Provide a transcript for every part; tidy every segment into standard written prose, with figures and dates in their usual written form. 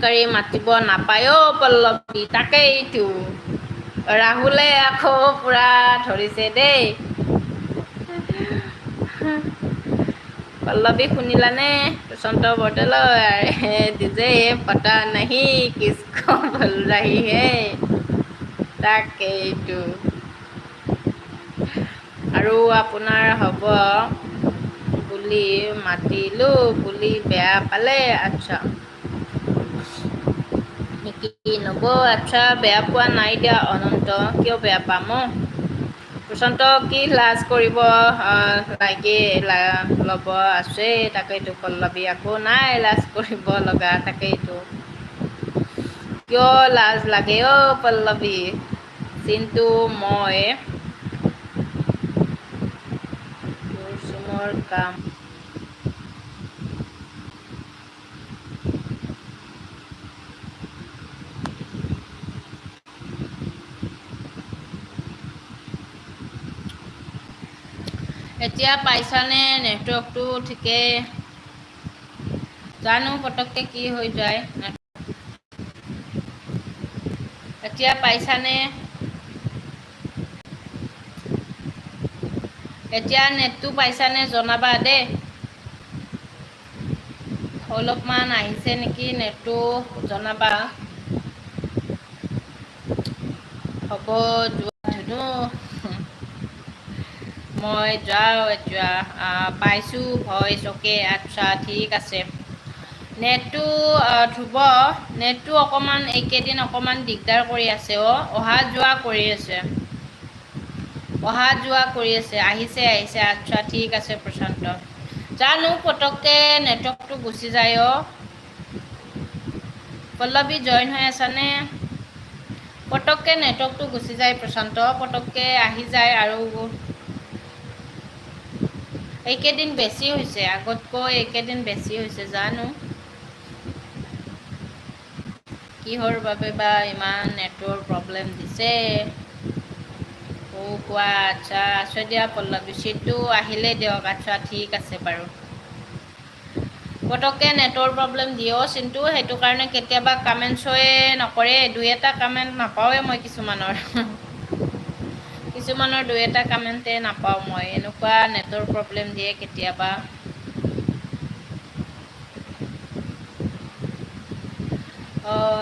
কাৰী মাতিব নাপায়ো পল্লৱী তাকেইতো ৰাহুলে আকৌ পুৰা ধৰিছে দেই পল্লৱী শুনিলানে প্ৰশান্ত বৰদলৈ দিজে পতা নাহি কিছকো বল ৰাহি হে তাকেইতো আৰু আপোনাৰ হ'ব বুলি মাতিলো বুলি বেয়া পালে আচ্ছা কি নব আচ্ছা বেয়া পোৱা নাই দিয়া অনন্ত কিয় বেয়া পাম প্ৰশান্ত কি লাজ কৰিব লাগে ল'ব আছে তাকেইতো পল্লৱী আকৌ নাই লাজ কৰিব লগা তাকেইতো কিয় লাজ লাগে পল্লৱী কিন্তু মই মোৰ কাম এতিয়া পাইছানে নেটৱৰ্কটো ঠিকে জানো পটককৈ কি হৈ যায় এতিয়া পাইছানে এতিয়া নেটটো পাইছানে জনাবা দেই অলপমান আহিছে নেকি নেটটো জনাবা হ'ব যোৱা ধুনু মই যাওঁ এতিয়া পাইছোঁ ভইচ অ'কে আচ্ছা ঠিক আছে নেটটো ধুব নেটটো অকণমান এইকেইদিন অকণমান দিগদাৰ কৰি আছে অহা যোৱা কৰি আছে অহা যোৱা কৰি আছে আহিছে আচ্ছা ঠিক আছে প্ৰশান্ত জানো পটককৈ নেটৱৰ্কটো গুচি যায় পল্লৱী জইন হৈ আছানে পটককৈ নেটৱৰ্কটো গুচি যায় প্ৰশান্ত পটককৈ আহি যায় আৰু এইকেইদিন বেছি হৈছে আগতকৈ এইকেইদিন বেছি হৈছে জানো কিহৰ বাবে বা ইমান নেটৰ প্ৰব্লেম দিছে কোৱা আচ্ছা আছো দিয়া পল্লৱী চিটটো আহিলেই দিয়ক আচ্ছা ঠিক আছে বাৰু পটককৈ নেটৰ প্ৰব্লেম দিয়ে চিন্তু সেইটো কাৰণে কেতিয়াবা কামেণ্টছয়ে নকৰে দুই এটা কামেণ্ট নাপাওঁৱে মই কিছুমানৰ দুই এটা কামেণ্টে নাপাওঁ মই এনেকুৱা নেটৰ প্ৰব্লেম দিয়ে কেতিয়াবা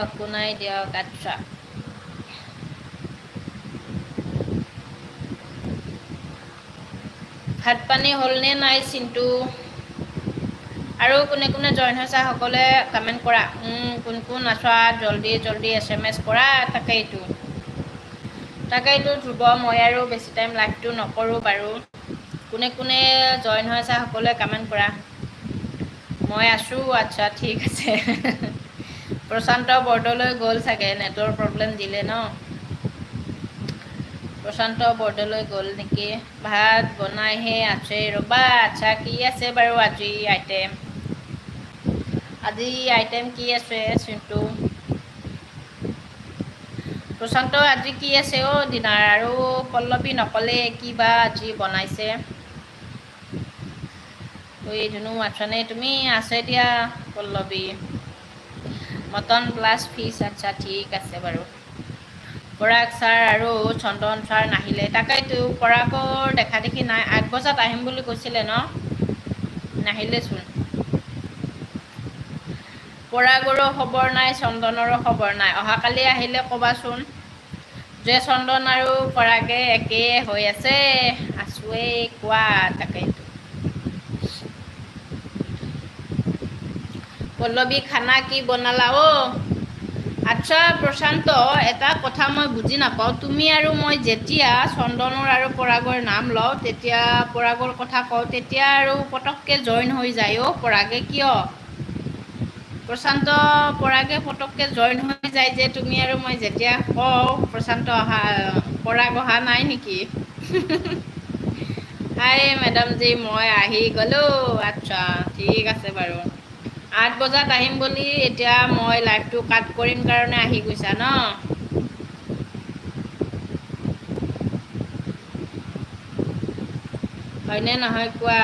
একো নাই দিয়ক আচ্ছা ভাত পানী হ'লনে নাই চিন্তু আৰু কোনে কোনে জইন হৈছে সকলোৱে কমেণ্ট কৰা কোন কোন আছা জল্দি জল্দি SMS কৰা তাকেইতো ধ্ৰুৱ মই আৰু বেছি টাইম লাইভটো নকৰোঁ বাৰু কোনে কোনে জইন হৈছে সকলোৱে কমেণ্ট কৰা মই আছোঁ আচ্ছা ঠিক আছে প্ৰশান্ত বৰদলৈ গ'ল চাগে নেটৰ প্ৰব্লেম দিলে ন প্ৰশান্ত বৰদলৈ গ'ল নেকি ভাত বনাইহে আছে ৰ'বা আচ্ছা কি আছে বাৰু আজি আইটেম কি আছে চিন্তু প্ৰশান্ত আজি কি আছে ডিনাৰ আৰু পল্লৱী নক'লে কিবা আজি বনাইছে ধুনু আছানে তুমি আছে দিয়া পল্লৱী মটন প্লাছ ফিছ আচ্ছা ঠিক আছে বাৰু পৰাগ ছাৰ আৰু চন্দন ছাৰ নাহিলে তাকেইতো পৰাগৰ দেখা দেখি নাই 8 বজাত আহিম বুলি কৈছিলে ন নাহিলেচোন পৰাগৰো খবৰ নাই চন্দনৰো খবৰ নাই অহাকালি আহিলে ক'বাচোন যে চন্দন আৰু পৰাগে একেই হৈ আছে আছোৱেই কোৱা তাকেইতো পল্লৱী খানা কি বনালা আচ্ছা প্ৰশান্ত এটা কথা মই বুজি নাপাওঁ তুমি আৰু মই যেতিয়া চন্দনৰ আৰু পৰাগৰ নাম লওঁ তেতিয়া পৰাগৰ কথা কওঁ তেতিয়া আৰু পটককৈ জইন হৈ যায় পৰাগে কিয় প্ৰশান্ত পৰাগে পটককৈ জইন হৈ যায় যে তুমি আৰু মই যেতিয়া কওঁ প্ৰশান্ত পৰাগ অহা নাই নেকি হাই মেডামজি মই আহি গ'লোঁ আচ্ছা ঠিক আছে বাৰু 8 বজাত আহিম বুলি এতিয়া মই লাইভটো কাট কৰিম কাৰণে আহি গৈছা ন হয়নে নহয় কোৱা